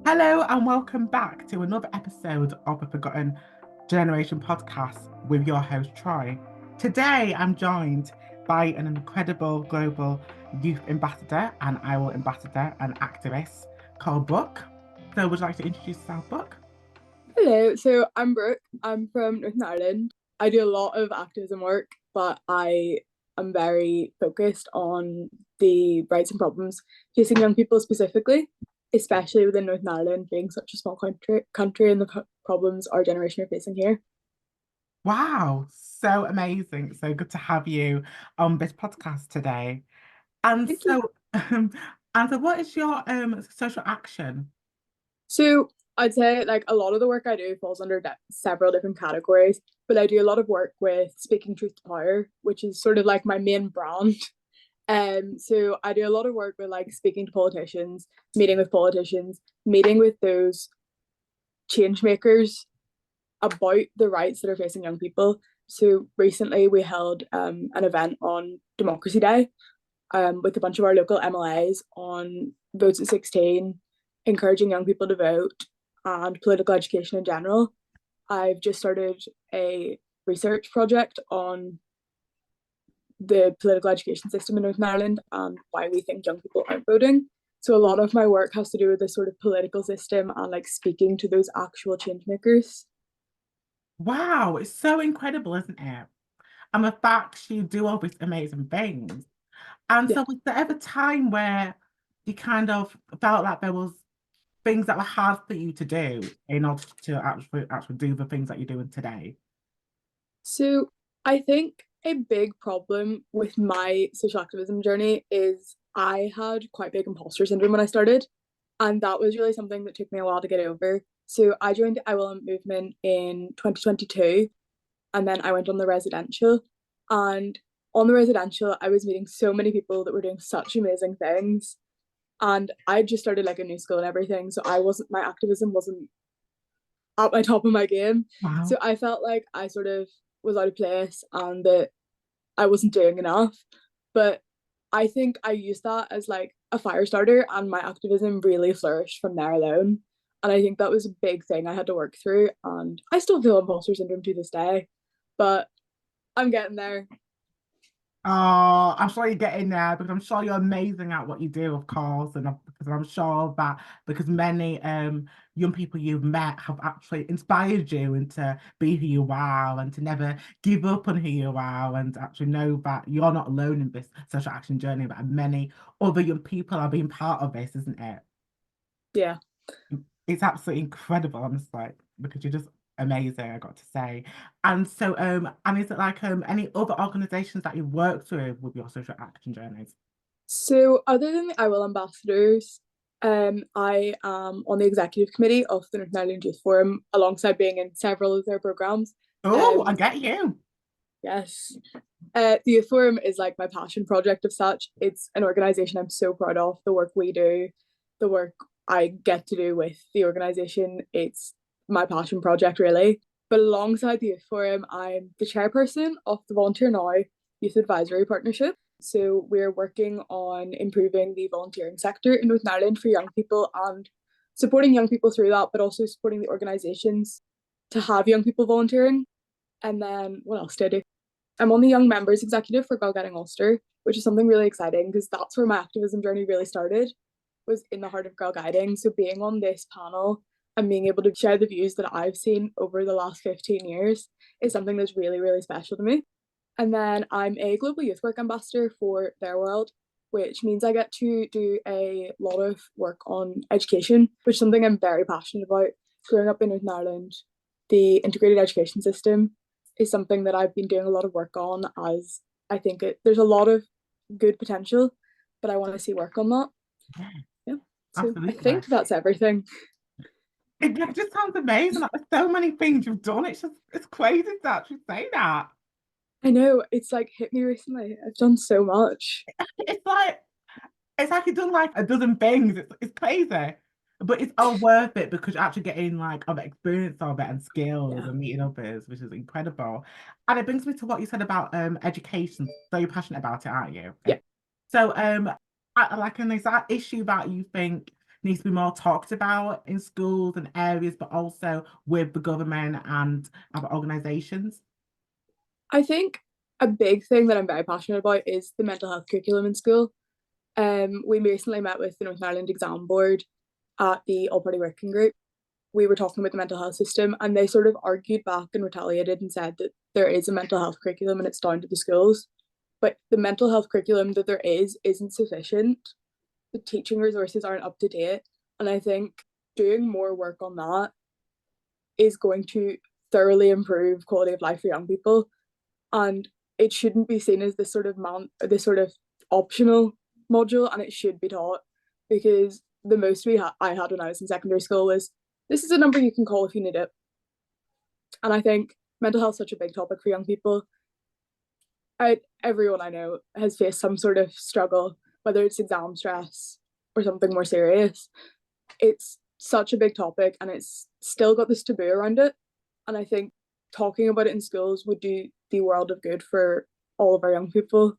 Hello and welcome back to another episode of the Forgotten Generation podcast with your host Troy. Today I'm joined by an incredible global youth ambassador and iwill ambassador and activist called Brooke. So would you like to introduce yourself, Brooke? Hello, so I'm Brooke. I'm from Northern Ireland. I do a lot of activism work, but I am very focused on the rights and problems facing young people specifically, especially within Northern Ireland being such a small country and the problems our generation are facing here. Wow, so amazing. So good to have you on this podcast today. And Thank you. so what is your social action? So I'd say like a lot of the work I do falls under several different categories, but I do a lot of work with speaking truth to power, which is sort of like my main brand. So I do a lot of work with like speaking to politicians, meeting with those change makers about the rights that are facing young people. So recently we held an event on Democracy Day with a bunch of our local MLAs on votes at 16, encouraging young people to vote and political education in general. I've just started a research project on the political education system in Northern Ireland and why we think young people aren't voting. So a lot of my work has to do with the sort of political system and like speaking to those actual change makers. Wow, it's so incredible, isn't it? And the fact you do all these amazing things. And Yeah. so was there ever a time where you kind of felt like there was things that were hard for you to do in order to actually do the things that you're doing today? So I think a big problem with my social activism journey is I had quite big imposter syndrome when I started. And that was really something that took me a while to get over. So I joined the I Will movement in 2022 and then I went on the residential. And on the residential, I was meeting so many people that were doing such amazing things. And I just started like a new school and everything. So my activism wasn't at my top of my game. Wow. So I felt like I sort of was out of place and that I wasn't doing enough. But I think I used that as like a fire starter and my activism really flourished from there alone. And I think that was a big thing I had to work through. And I still feel imposter syndrome to this day, but I'm getting there. Oh, I'm sure you're getting there because I'm sure you're amazing at what you do, of course, and because I'm sure that because many young people you've met have actually inspired you into be who you are and to never give up on who you are and actually know that you're not alone in this social action journey, but many other young people are being part of this, isn't it? Yeah. It's absolutely incredible. I'm just like because you're just amazing, I got to say. And so and is it like any other organizations that you worked with your social action journeys? So other than the I Will ambassadors, I am on the executive committee of the Northern Ireland Youth Forum alongside being in several of their programs. Oh, I Um, get you. yes. The Youth Forum is like my passion project of such. It's an organization I'm so proud of. The work we do, the work I get to do with the organization, it's my passion project really. But alongside the Youth Forum, I'm the chairperson of the Volunteer Now Youth Advisory Partnership. So we're working on improving the volunteering sector in Northern Ireland for young people and supporting young people through that, but also supporting the organisations to have young people volunteering. And then what else do I do? I'm on the Young Members Executive for Girl Guiding Ulster, which is something really exciting because that's where my activism journey really started, was in the heart of Girl Guiding. So being on this panel and being able to share the views that I've seen over the last 15 years is something that's really, really special to me. And then I'm a global youth work ambassador for Theirworld, which means I get to do a lot of work on education, which is something I'm very passionate about. Growing up in Northern Ireland, the integrated education system is something that I've been doing a lot of work on as I think there's a lot of good potential, but I want to see work on that. Yeah, Yeah. So I absolutely. think that's everything. It just sounds amazing. Like, there's so many things you've done. It's crazy to actually say that. I know it's like hit me recently. I've done so much. It's like you've done like a dozen things. It's crazy. But it's all worth it because you're actually getting like other experience of it and skills Yeah. and meeting others, which is incredible. And it brings me to what you said about education. So you're passionate about it, aren't you? Yeah. So like and is that issue that you think needs to be more talked about in schools and areas, but also with the government and other organisations? I think a big thing that I'm very passionate about is the mental health curriculum in school. We recently met with the Northern Ireland Exam Board at the All Party Working Group. We were talking about the mental health system, and they sort of argued back and retaliated and said that there is a mental health curriculum and it's down to the schools. But the mental health curriculum that there isn't sufficient. The teaching resources aren't up to date. And I think doing more work on that is going to thoroughly improve quality of life for young people. And it shouldn't be seen as this sort of optional module, and it should be taught, because the most I had when I was in secondary school was, this is a number you can call if you need it. And I think mental health is such a big topic for young people. Everyone I know has faced some sort of struggle, whether it's exam stress or something more serious. It's such a big topic, and it's still got this taboo around it. And I think talking about it in schools would do the world of good for all of our young people.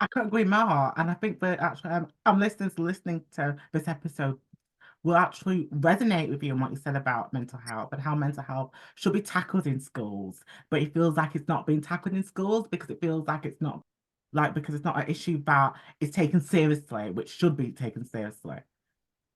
I couldn't agree more. And I think that actually, listeners listening to this episode will actually resonate with you and what you said about mental health and how mental health should be tackled in schools. But it feels like it's not being tackled in schools because it feels like it's not because it's not an issue that is taken seriously, which should be taken seriously.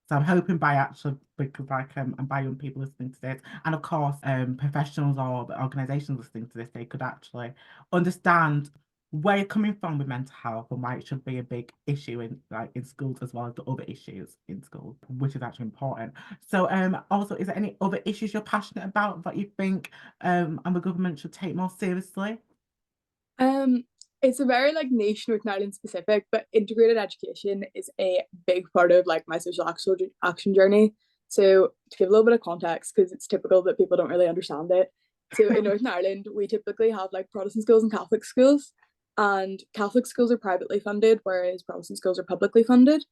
So I'm hoping by actually, because and by young people listening to this, and of course professionals or the organisations listening to this, they could actually understand where you're coming from with mental health and why it should be a big issue in schools as well as the other issues in schools, which is actually important. So also, is there any other issues you're passionate about that you think and the government should take more seriously? Um, it's a very like niche Northern Ireland specific, but integrated education is a big part of like my social action journey. So to give a little bit of context, because it's typical that people don't really understand it. So in Northern Ireland, we typically have like Protestant schools and Catholic schools, and Catholic schools are privately funded, whereas Protestant schools are publicly funded.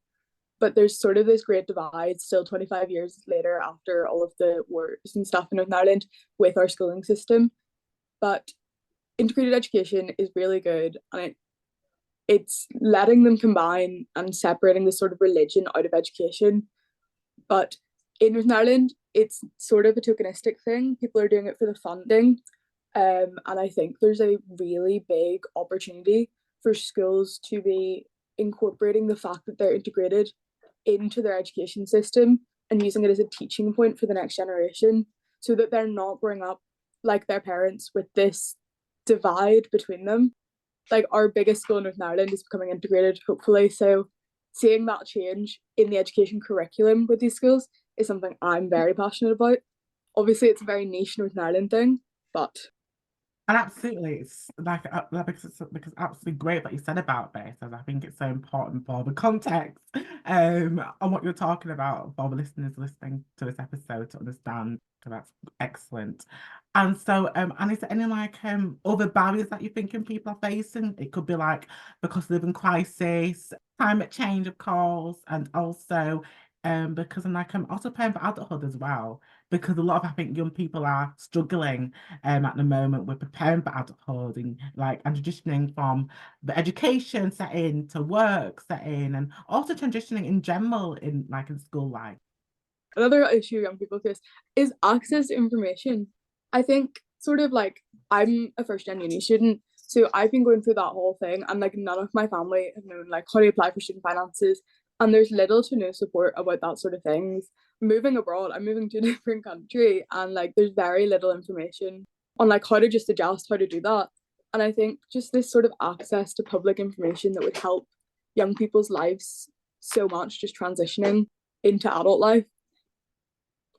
But there's sort of this great divide still 25 years later after all of the wars and stuff in Northern Ireland with our schooling system. But integrated education is really good, and it's letting them combine and separating this sort of religion out of education. But in Northern Ireland, it's sort of a tokenistic thing. People are doing it for the funding. And I think there's a really big opportunity for schools to be incorporating the fact that they're integrated into their education system and using it as a teaching point for the next generation, so that they're not growing up like their parents with this divide between them. Like our biggest school in Northern Ireland is becoming integrated, hopefully. So seeing that change in the education curriculum with these schools is something I'm very passionate about. Obviously, it's a very niche Northern Ireland thing, but And absolutely, it's because it's absolutely great that you said about this, as I think it's so important for the context on what you're talking about for the listeners listening to this episode to understand. So that's excellent. And so, and is there any other barriers that you're thinking people are facing? It could be like the cost of living crisis, climate change, of course, and also because I'm also praying for adulthood as well, because a lot of I think young people are struggling at the moment with preparing for adulthood and transitioning from the education setting to work setting and also transitioning in general in school life. another issue young people face is access to information. I think sort of like I'm a first gen uni student, so I've been going through that whole thing, and like none of my family have known like how to apply for student finances, and there's little to no support about that sort of things. Moving abroad, I'm moving to a different country, and like there's very little information on like how to just adjust, how to do that. And I think just this sort of access to public information that would help young people's lives so much, just transitioning into adult life,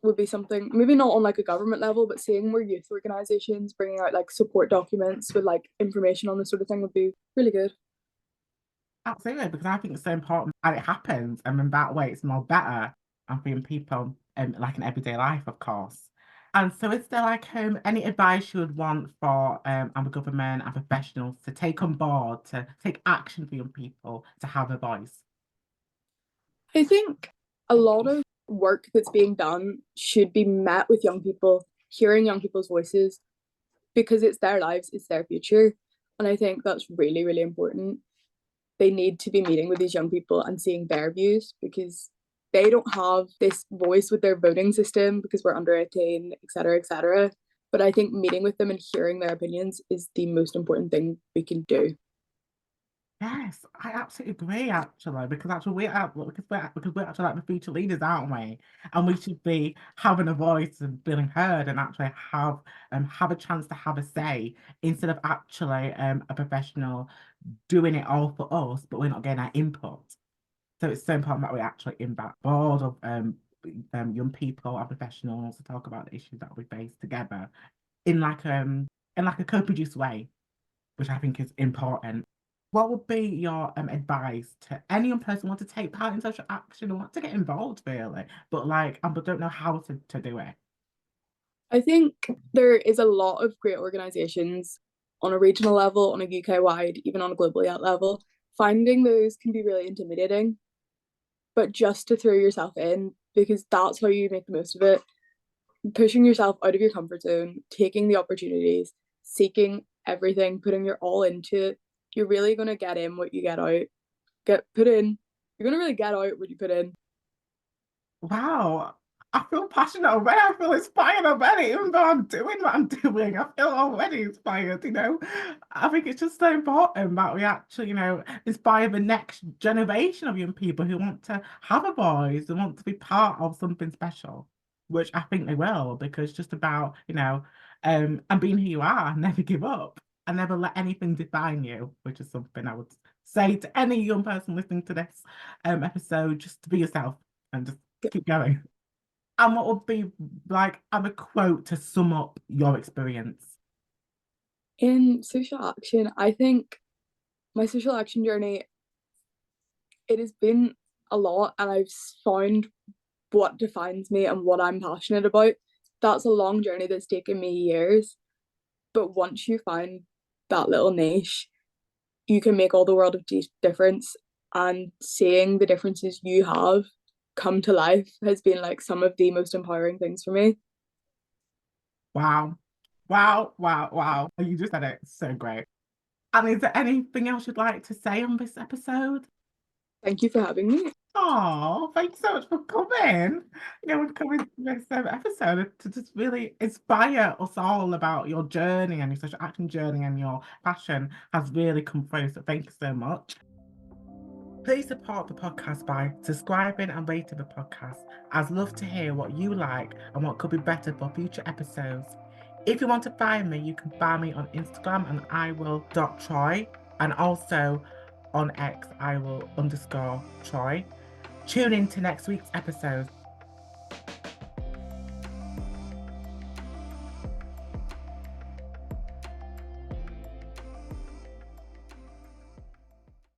would be something, maybe not on like a government level, but seeing more youth organizations bringing out like support documents with like information on this sort of thing would be really good. Absolutely, because I think it's so important that it happens, and in that way, it's more better and for young people, like in everyday life, of course. And so, is there any advice you would want for our government and professionals to take on board, to take action for young people to have a voice? I think a lot of work that's being done should be met with young people, hearing young people's voices, because it's their lives, it's their future. And I think that's really, really important. They need to be meeting with these young people and seeing their views, because they don't have this voice with their voting system because we're under 18, etc., etc. But I think meeting with them and hearing their opinions is the most important thing we can do. Yes, I absolutely agree. Actually, because actually we're actually like the future leaders, aren't we? And we should be having a voice and feeling heard, and actually have a chance to have a say instead of actually a professional doing it all for us, but we're not getting our input. So it's so important that we actually invite board of young people and professionals to talk about the issues that we face together in like a co-produced way, which I think is important. What would be your advice to any young person who want to take part in social action and want to get involved really, but but don't know how to do it? I think there is a lot of great organisations on a regional level, on a UK wide, even on a global level. Finding those can be really intimidating, but just to throw yourself in because that's how you make the most of it. Pushing yourself out of your comfort zone, taking the opportunities, seeking everything, putting your all into it, you're really going to get in what you get out. Get put in. You're going to really get out what you put in. Wow. I feel passionate already. I feel inspired already. Even though I'm doing what I'm doing, I feel already inspired. I think it's just so important that we actually, inspire the next generation of young people who want to have a voice and want to be part of something special, which I think they will, because it's just about, and being who you are, never give up and never let anything define you, which is something I would say to any young person listening to this episode, just to be yourself and just keep going. And what would be like a quote to sum up your experience? In social action, I think my social action journey, it has been a lot, and I've found what defines me and what I'm passionate about. That's a long journey that's taken me years. But once you find that little niche, you can make all the world of difference. And seeing the differences you have come to life has been like some of the most empowering things for me. Wow. Wow, wow, wow. You just said it so great. And is there anything else you'd like to say on this episode? Thank you for having me. Oh, thanks so much for coming. We've come to this episode to just really inspire us all about your journey and your social action journey, and your passion has really come through. So thank you so much. Please support the podcast by subscribing and rating the podcast. I'd love to hear what you like and what could be better for future episodes. If you want to find me, you can find me on Instagram and iwill.troy, and also on X iwill_Troy. Tune in to next week's episode.